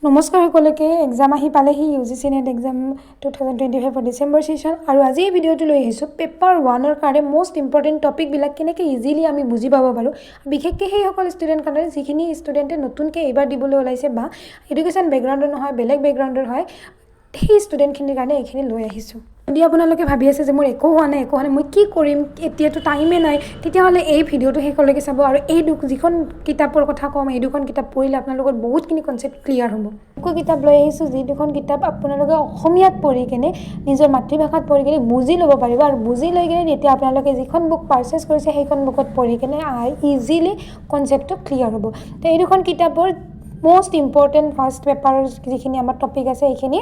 নমস্কাৰ সকলোকে এক্সাম আহি পালেহি UGC NET exam 2025 December session আৰু আজি এই ভিডিওটো লৈ আহিছো পেপাৰ 1 ৰ কাৰণে মোস্ট ইম্পৰ্টেন্ট টপিক বিলাক কেনেকৈ ইজিলি আমি বুজি পাব পাৰো বিশেষকৈ সেই সকল ষ্টুডেন্ট কাৰণে যিখিনি ষ্টুডেন্টে নতুনকৈ এবাৰ দিবলৈ ওলাইছে বা এডুকেশ্যন বেকগ্ৰাউণ্ডৰ নহয় বেলেগ বেকগ্ৰাউণ্ডৰ হয় সেই ষ্টুডেন্টখিনিৰ কাৰণে এইখিনি লৈ আহিছো যদি আপোনালোকে ভাবি আছে যে মোৰ একো হোৱা নাই মই কি কৰিম এতিয়াতো টাইমে নাই তেতিয়াহ'লে এই ভিডিওটো শেষলৈকে চাব আৰু এই যিখন কিতাপৰ কথা কম এই দুখন কিতাপ পঢ়িলে আপোনালোকৰ বহুতখিনি কনসেপ্ট ক্লিয়াৰ হ'ব একো কিতাপ লৈ আহিছো যি দুখন কিতাপ আপোনালোকে অসমীয়াত পঢ়ি কেনে নিজৰ মাতৃভাষাত পঢ়ি কেনে বুজি ল'ব পাৰিব আৰু বুজি লৈ কেনে তেতিয়া আপোনালোকে যিখন বুক পাৰচেজ কৰিছে সেইখন বুকত পঢ়ি কেনে ইজিলি কনসেপ্টটো ক্লিয়াৰ হ'ব তো এই দুখন কিতাপৰ মোস্ট ইম্পৰ্টেন্ট ফাৰ্ষ্ট পেপাৰৰ যিখিনি আমাৰ টপিক আছে এইখিনি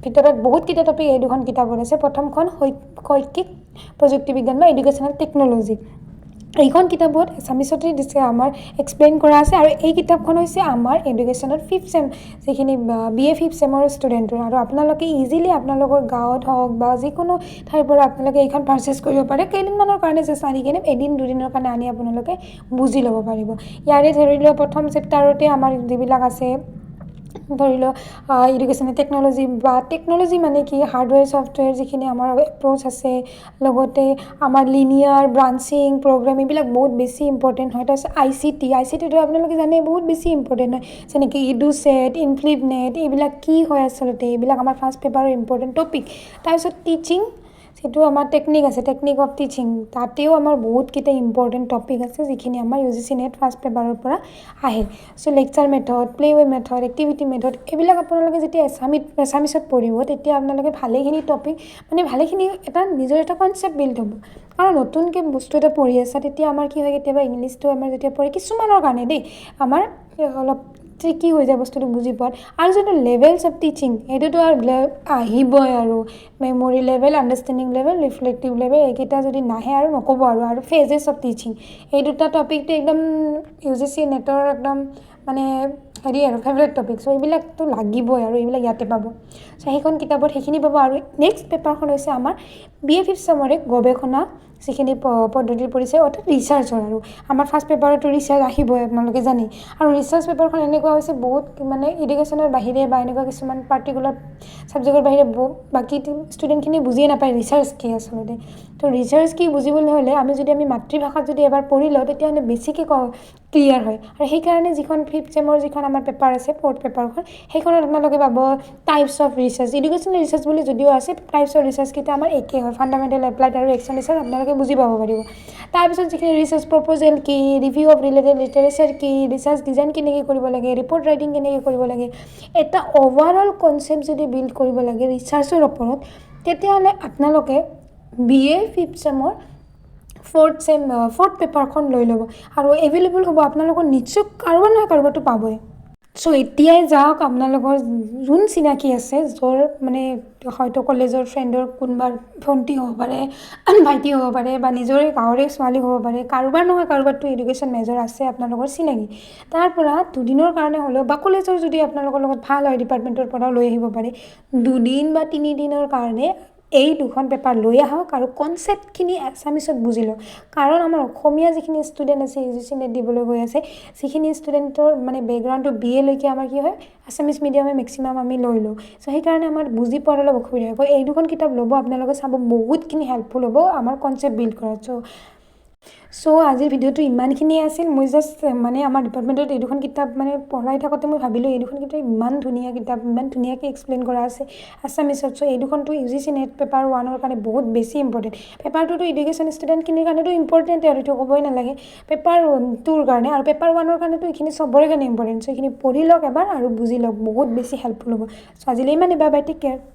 ভিতৰত বহুত কিটা টপিক এই দুখন কিতাপৰ আছে প্ৰথমখন শৈক্ষিক প্ৰযুক্তি বিজ্ঞান বা এডুকেশ্যনাল টেকনলজি এইখন কিতাপত আসামিছতে দিছে আমাৰ এক্সপ্লেইন কৰা আছে আৰু এই কিতাপখন হৈছে আমাৰ এডুকেশ্যনৰ 5th সেম যিখিনি BA 5th সেমৰ ষ্টুডেণ্টৰ আৰু আপোনালোকে ইজিলি আপোনালোকৰ গাঁৱত হওক বা যিকোনো ঠাইৰ পৰা আপোনালোকে এইখন পাৰচেজ কৰিব পাৰে কেইদিনমানৰ কাৰণে যে চাৰি কেনে এদিন দুদিনৰ কাৰণে আনি আপোনালোকে বুজি ল'ব পাৰিব ইয়াৰে ধৰি লোৱা প্ৰথম চেপ্টাৰতে আমাৰ যিবিলাক আছে ধৰি লওক এডুকেশ্যনেল টেকনলজি বা টেকনলজি মানে কি হাৰ্ডৱেৰ ছফ্টৱেৰ যিখিনি আমাৰ এপ্ৰ'চ আছে লগতে আমাৰ লিনিয়াৰ ব্ৰাঞ্চিং প্ৰগ্ৰাম এইবিলাক বহুত বেছি ইম্পৰ্টেণ্ট হয় তাৰপিছত ICTটো আপোনালোকে জানে বহুত বেছি ইম্পৰ্টেণ্ট হয় যেনেকৈ ইডুচেট ইনফ্লিপনেট এইবিলাক কি হয় আচলতে এইবিলাক আমাৰ ফাৰ্ষ্ট পেপাৰৰ ইম্পৰ্টেণ্ট টপিক তাৰপিছত টিচিং সেইটো আমাৰ টেকনিক আছে টেকনিক অফ টিচিং তাতেও আমাৰ বহুতকেইটা ইম্পৰ্টেণ্ট টপিক আছে যিখিনি আমাৰ UGC NET ফাৰ্ষ্ট পেপাৰৰ পৰা আহে so' lecture method play way method activity method এইবিলাক আপোনালোকে যেতিয়া এছামিছত পঢ়িব তেতিয়া আপোনালোকে ভালেখিনি টপিক মানে ভালেখিনি এটা নিজৰ এটা কনচেপ্ট বিল্ড হ'ব আৰু নতুনকৈ বস্তু এটা পঢ়ি আছা তেতিয়া আমাৰ কি হয় কেতিয়াবা ইংলিছটো আমাৰ যেতিয়া পঢ়ি কিছুমানৰ কাৰণে দেই আমাৰ অলপ ট্ৰিকি হৈ যায় বস্তুটো বুজি পোৱাত আৰু যোনটো লেভেলছ অফ টিচিং এইটোতো আৰু আহিবই আৰু memory level understanding level reflective level এইকেইটা যদি নাহে আৰু নক'ব আৰু ফেজেছ অফ টিচিং এই দুটা টপিকটো একদম UGC NETৰ একদম মানে হেৰি আৰু ফেভৰেট টপিক চ' এইবিলাকতো লাগিবই আৰু এইবিলাক ইয়াতে পাব চ' সেইখন কিতাপত সেইখিনি পাব আৰু নেক্সট পেপাৰখন হৈছে আমাৰ BA 5th চেমৰে গৱেষণা যিখিনি পদ্ধতিৰ পৰিচয় অৰ্থাৎ ৰিচাৰ্চৰ আৰু আমাৰ ফাৰ্ষ্ট পেপাৰতো ৰিচাৰ্চ আহিবই আপোনালোকে জানে আৰু ৰিচাৰ্চ পেপাৰখন এনেকুৱা হৈছে বহুত মানে এডুকেশ্যনৰ বাহিৰে বা এনেকুৱা কিছুমান পাৰ্টিকুলাৰ ছাবজেক্টৰ বাহিৰে বাকী ষ্টুডেণ্টখিনি বুজিয়ে নাপায় ৰিচাৰ্চ কি আচলতে তো ৰিচাৰ্চ কি বুজিবলৈ হ'লে আমি মাতৃভাষাত যদি এবাৰ পঢ়ি লওঁ তেতিয়াহ'লে বেছিকৈ ক্লিয়াৰ হয় আৰু সেইকাৰণে যিখন 5th চেমৰ যিখন আমাৰ পেপাৰ আছে 4th পেপাৰখন সেইখনত আপোনালোকে পাব types of research educational research বুলি যদিও আছে টাইপছ অফ ৰিচাৰ্চকেইটা আমাৰ একেই হয় ফাণ্ডামেণ্টেল এপ্লাইড আৰু একশ্যন ৰিচাৰ্চ আপোনালোকে বুজি পাব পাৰিব তাৰপিছত যিখিনি ৰিচাৰ্চ প্ৰপ'জেল কি ৰিভিউ অফ ৰিলেটেড লিটাৰেচাৰ কি ৰিচাৰ্চ ডিজাইন কেনেকৈ কৰিব লাগে ৰিপৰ্ট ৰাইটিং কেনেকৈ কৰিব লাগে এটা অভাৰঅল কনচেপ্ট যদি বিল্ড কৰিব লাগে ৰিচাৰ্চৰ ওপৰত তেতিয়াহ'লে আপোনালোকে BA 5th চেমৰ 4th পেপাৰখন লৈ ল'ব আৰু এভেইলেবল হ'ব আপোনালোকৰ নিশ্চয় কাৰোবাৰ নহয় কাৰোবাৰটো পাবই চ' এতিয়াই যাওক আপোনালোকৰ যোন চিনাকি আছে য'ৰ মানে হয়তো কলেজৰ ফ্ৰেণ্ডৰ কোনোবা ভণ্টি হ'ব পাৰে ভাইটি হ'ব পাৰে বা নিজৰে গাঁৱৰে ছোৱালী হ'ব পাৰে কাৰোবাৰ নহয় কাৰোবাৰতো এডুকেশ্যন মেজৰ আছে আপোনালোকৰ চিনাকি তাৰ পৰা দুদিনৰ কাৰণে হ'লেও বা কলেজৰ যদি আপোনালোকৰ লগত ভাল হয় ডিপাৰ্টমেণ্টৰ পৰাও লৈ আহিব পাৰে 2 দিন বা 3 দিনৰ কাৰণে এই দুখন পেপাৰ লৈ আহক আৰু কনচেপ্টখিনি আসামিছত বুজি লওক কাৰণ আমাৰ অসমীয়া যিখিনি ষ্টুডেণ্ট আছে UGC NET দিবলৈ গৈ আছে যিখিনি ষ্টুডেণ্টৰ মানে বেকগ্ৰাউণ্ডটো BA লৈকে আমাৰ কি হয় আসামিজ মিডিয়ামে মেক্সিমাম আমি লৈ লওঁ চ' সেইকাৰণে আমাৰ বুজি পোৱাৰ অলপ অসুবিধা হ'ব এই দুখন কিতাপ ল'ব আপোনালোকে চাব বহুতখিনি হেল্পফুল হ'ব আমাৰ কনচেপ্ট বিল্ড কৰাত চ' আজিৰ ভিডিঅ'টো ইমানখিনিয়ে আছিল মই জাষ্ট মানে আমাৰ ডিপাৰ্টমেণ্টত এই দুখন কিতাপ মানে পঢ়াই থাকোঁতে মই ভাবিলোঁ এই দুখন কিতাপ ইমান ধুনীয়া কিতাপ ইমান ধুনীয়াকৈ এক্সপ্লেইন কৰা আছে আসামিছত চ' এই দুখনটো UGC NET পেপাৰ 1ৰ কাৰণে বহুত বেছি ইম্পৰ্টেণ্ট পেপাৰটোতো এডুকেশ্যন ষ্টুডেণ্টখিনিৰ কাৰণেতো ইম্পৰ্টেণ্টে আৰু এইটো ক'বই নালাগে পেপাৰ 2ৰ কাৰণে আৰু পেপাৰ 1ৰ কাৰণেতো এইখিনি চবৰে কাৰণে ইম্পৰ্টেণ্ট চ' এইখিনি পঢ়ি লওক এবাৰ আৰু বুজি লওক বহুত বেছি হেল্পফুল হ'ব চ' আজিলৈ ইমানেই বাই বাই টেক কেয়াৰ